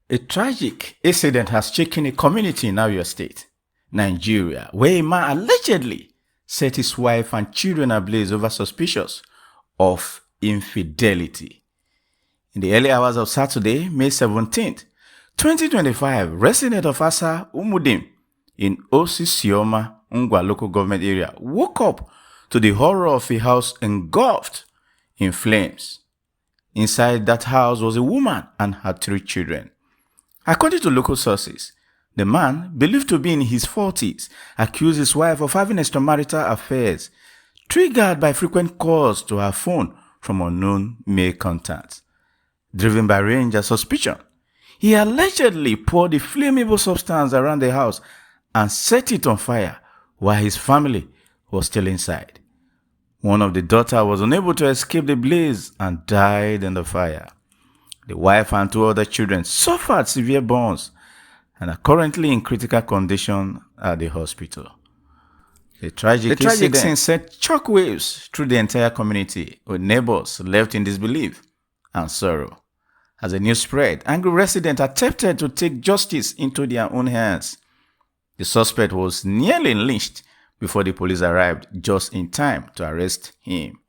A tragic incident has shaken a community in Abia State, Nigeria, where a man allegedly set his wife and children ablaze over suspicions of infidelity. In the early hours of Saturday, May 17th, 2025, resident of Asa Umudim in Osisioma, Ngwa local government area woke up to the horror of a house engulfed in flames. Inside that house was a woman and her 3 children. According to local sources, the man, believed to be in his 40s, accused his wife of having extramarital affairs, triggered by frequent calls to her phone from unknown male contacts. Driven by rage and suspicion, he allegedly poured a flammable substance around the house and set it on fire while his family was still inside. One of the daughters was unable to escape the blaze and died in the fire. The wife and 2 other children suffered severe burns and are currently in critical condition at the hospital. The tragic scene sent shockwaves through the entire community, with neighbors left in disbelief and sorrow. As the news spread, angry residents attempted to take justice into their own hands. The suspect was nearly lynched before the police arrived just in time to arrest him.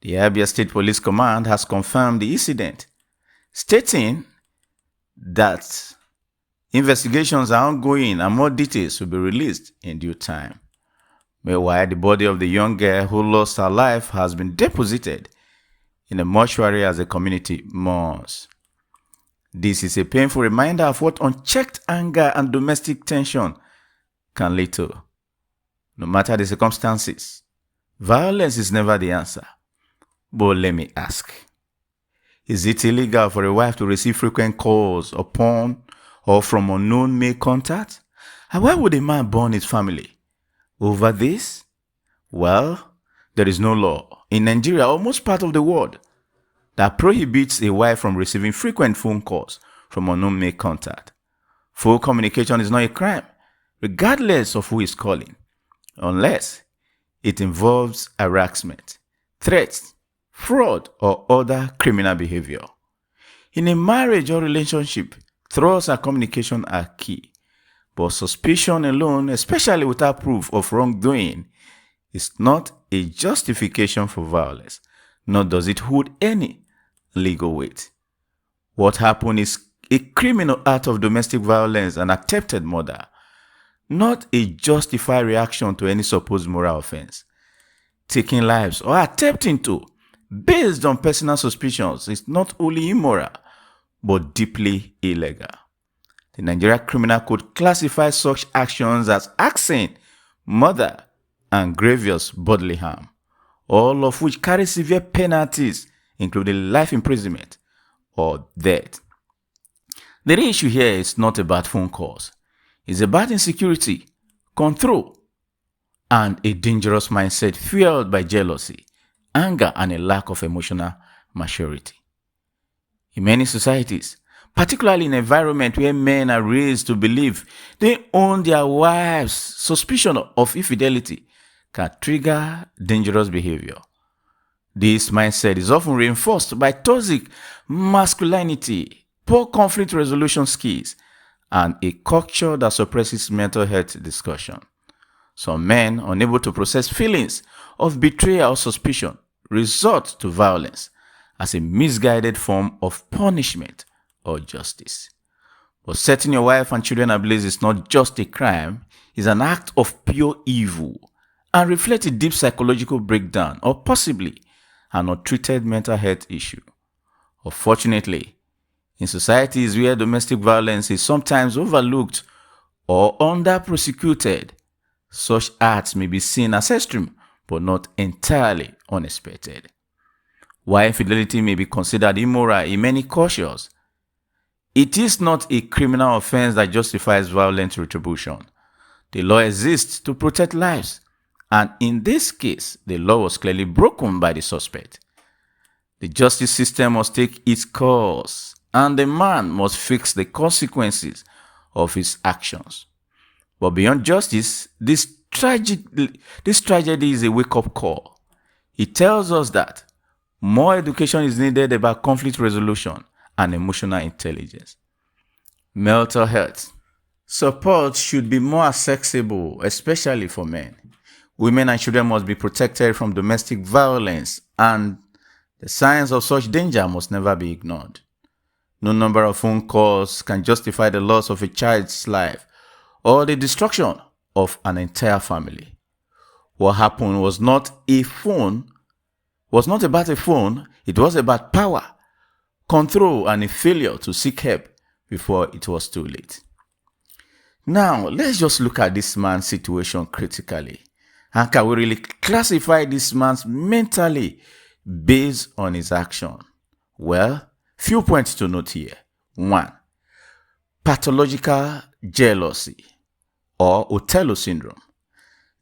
The Abia State Police Command has confirmed the incident, stating that investigations are ongoing and more details will be released in due time. Meanwhile, the body of the young girl who lost her life has been deposited in a mortuary as the community mourns. This is a painful reminder of what unchecked anger and domestic tension can lead to. No matter the circumstances, violence is never the answer. But let me ask, is it illegal for a wife to receive frequent calls upon or from unknown male contact? And why would a man burn his family over this? Well, there is no law in Nigeria or most part of the world that prohibits a wife from receiving frequent phone calls from unknown male contact. Phone communication is not a crime, regardless of who is calling, unless it involves harassment, threats, fraud, or other criminal behavior. In a marriage or relationship, trust and communication are key, but suspicion alone, especially without proof of wrongdoing, is not a justification for violence, nor does it hold any legal weight. What happened is a criminal act of domestic violence and attempted murder, not a justified reaction to any supposed moral offense. Taking lives or attempting to, based on personal suspicions, is not only immoral, but deeply illegal. The Nigerian Criminal Code classifies such actions as arson, murder, and grievous bodily harm, all of which carry severe penalties, including life imprisonment or death. The real issue here is not about phone calls. It's about insecurity, control, and a dangerous mindset fueled by jealousy, anger, and a lack of emotional maturity. In many societies, particularly in an environment where men are raised to believe they own their wives, suspicion of infidelity can trigger dangerous behavior. This mindset is often reinforced by toxic masculinity, poor conflict resolution skills, and a culture that suppresses mental health discussion. Some men, unable to process feelings of betrayal or suspicion, resort to violence as a misguided form of punishment or justice. But setting your wife and children ablaze is not just a crime, it's an act of pure evil and reflects a deep psychological breakdown or possibly an untreated mental health issue. Unfortunately, in societies where domestic violence is sometimes overlooked or under-prosecuted, such acts may be seen as extreme but not entirely unexpected. While infidelity may be considered immoral in many cultures, it is not a criminal offense that justifies violent retribution. The law exists to protect lives, and in this case, the law was clearly broken by the suspect. The justice system must take its course, and the man must fix the consequences of his actions. But beyond justice, this tragedy is a wake-up call. It tells us that more education is needed about conflict resolution and emotional intelligence. Mental health. Support should be more accessible, especially for men. Women and children must be protected from domestic violence, and the signs of such danger must never be ignored. No number of phone calls can justify the loss of a child's life or the destruction of an entire family. What happened was not about a phone, it was about power, control, and a failure to seek help before it was too late. Now, let's just look at this man's situation critically. And can we really classify this man's mentally based on his action? Well, few points to note here. 1. Pathological jealousy or Othello syndrome.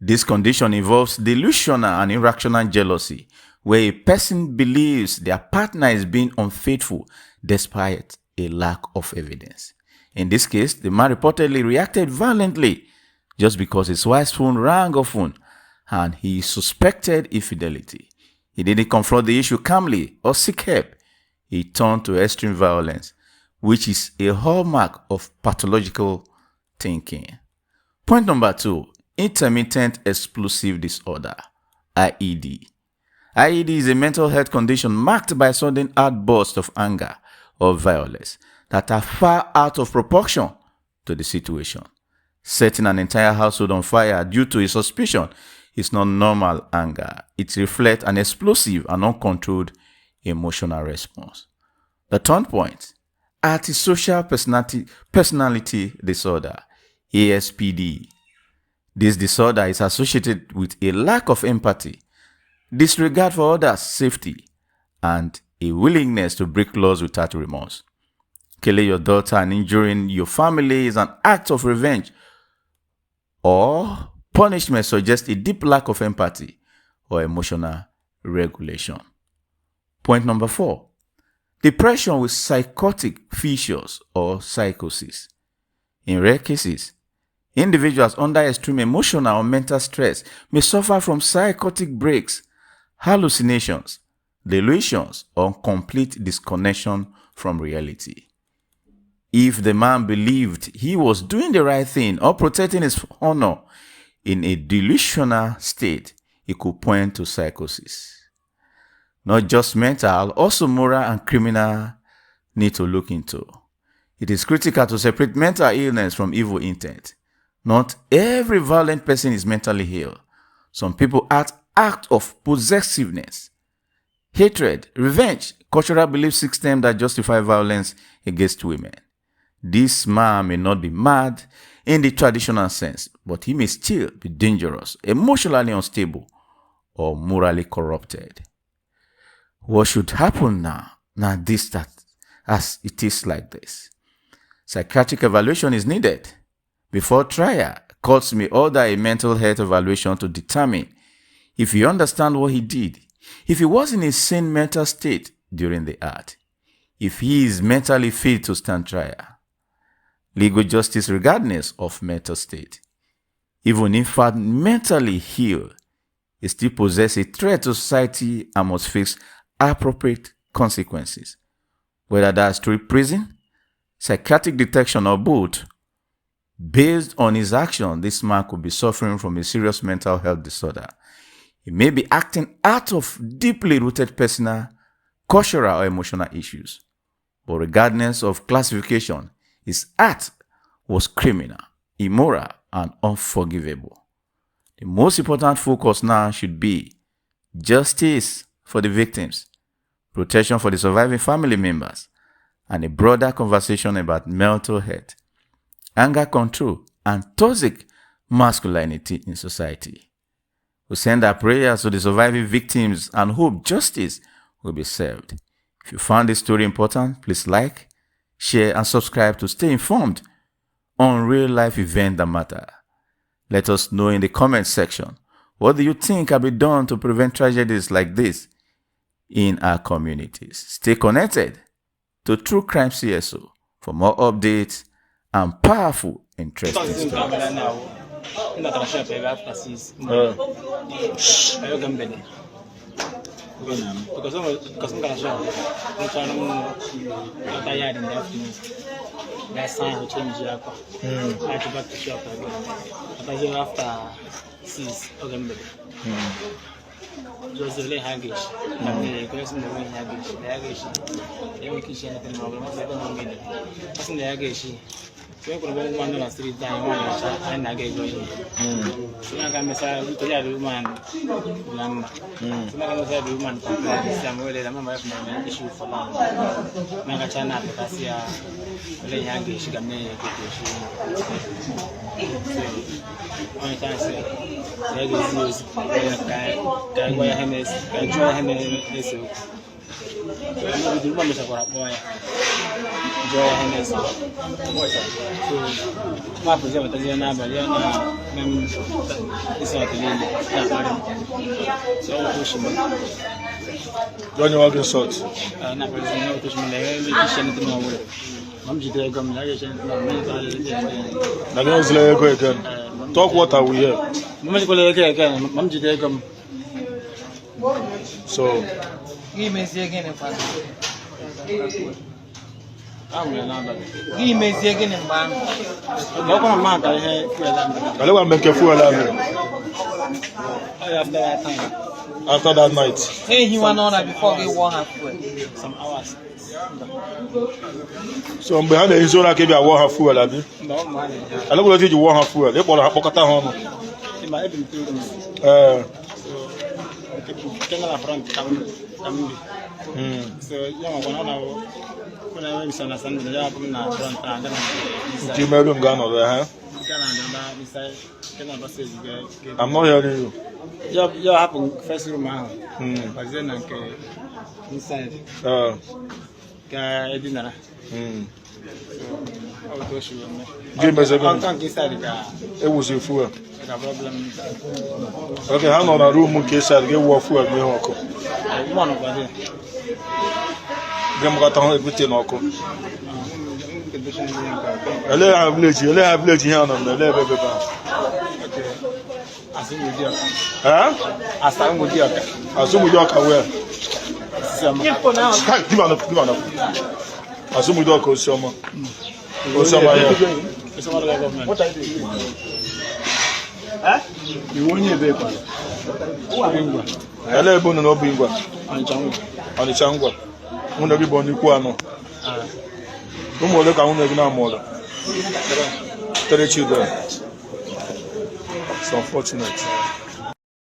This condition involves delusional and irrational jealousy, where a person believes their partner is being unfaithful despite a lack of evidence. In this case, the man reportedly reacted violently just because his wife's phone rang often and he suspected infidelity. He didn't confront the issue calmly or seek help. He turned to extreme violence, which is a hallmark of pathological thinking. Point number 2, intermittent explosive disorder, IED. IED is a mental health condition marked by sudden outbursts of anger or violence that are far out of proportion to the situation. Setting an entire household on fire due to a suspicion is not normal anger. It reflects an explosive and uncontrolled emotional response. The third point, antisocial personality disorder, ASPD. This disorder is associated with a lack of empathy, disregard for others' safety, and a willingness to break laws without remorse. Killing your daughter and injuring your family is an act of revenge, or punishment suggests a deep lack of empathy or emotional regulation. Point number 4, depression with psychotic features or psychosis. In rare cases, individuals under extreme emotional or mental stress may suffer from psychotic breaks, hallucinations, delusions, or complete disconnection from reality. If the man believed he was doing the right thing or protecting his honor in a delusional state, it could point to psychosis. Not just mental, also moral and criminal need to look into. It is critical to separate mental illness from evil intent. Not every violent person is mentally ill. Some people act of possessiveness, hatred, revenge, cultural belief systems that justify violence against women. This man may not be mad in the traditional sense, but he may still be dangerous, emotionally unstable, or morally corrupted. What should happen now? As it is like this. Psychiatric evaluation is needed. Before trial, courts may order a mental health evaluation to determine if he understands what he did, if he was in a sane mental state during the act, if he is mentally fit to stand trial. Legal justice regardless of mental state. Even if found mentally ill, he still possesses a threat to society and must face appropriate consequences. Whether that's through prison, psychiatric detection, or both. Based on his action, this man could be suffering from a serious mental health disorder. He may be acting out of deeply rooted personal, cultural, or emotional issues. But regardless of classification, his act was criminal, immoral, and unforgivable. The most important focus now should be justice for the victims, protection for the surviving family members, and a broader conversation about mental health, anger control, and toxic masculinity in society. We send our prayers to the surviving victims and hope justice will be served. If you found this story important, please like, share, and subscribe to stay informed on real-life events that matter. Let us know in the comment section, what do you think can be done to prevent tragedies like this in our communities? Stay connected to True Crime CSO for more updates and powerful, interesting stories. Because I'm tired in the afternoon. Last time we changed the aqua. I had to back to shop again. After 6 November. It was really haggish. The person was really haggish. The haggish. They were kitchen at the moment. I don't know. That's in the haggish. We could have been on the street time and I gave you. So I can miss a woman number. So I was a woman somewhere that I'm not issue for long. Magachana, because you are really haggish. She got me a one time say, there is news. Guy, where Hennes, guy, joy Hennes. The woman is a boy. Joy Hennes. So, my position is not but it's not the so, don't you want to sort? Not president, push me there. I'm just going to go again. Talk what are we here? So, give me again if I give me again in man. I don't make a fool of after that night. Hey, he went on before we won some hours. So, I'm behind the Isola gave you a war half fuel. I don't know you war half fuel. They bought a pocket home. So, when I went to San I'm not hearing you. You happen first room, but then inside. Dinner. Give me a second. It was your fool. Okay, I'm on a room in case I get war for me. One over there. Got on everything. I have village here on the level. Asa Umudim. Asa Umudim where? Asa Umudim Osama. Osama here. What are you doing? You won't hear paper. Ele ebo no bingwa. Ani changwa. Muna bi boni ku ano. Mo le ka unu na mo. 3 children. It's unfortunate.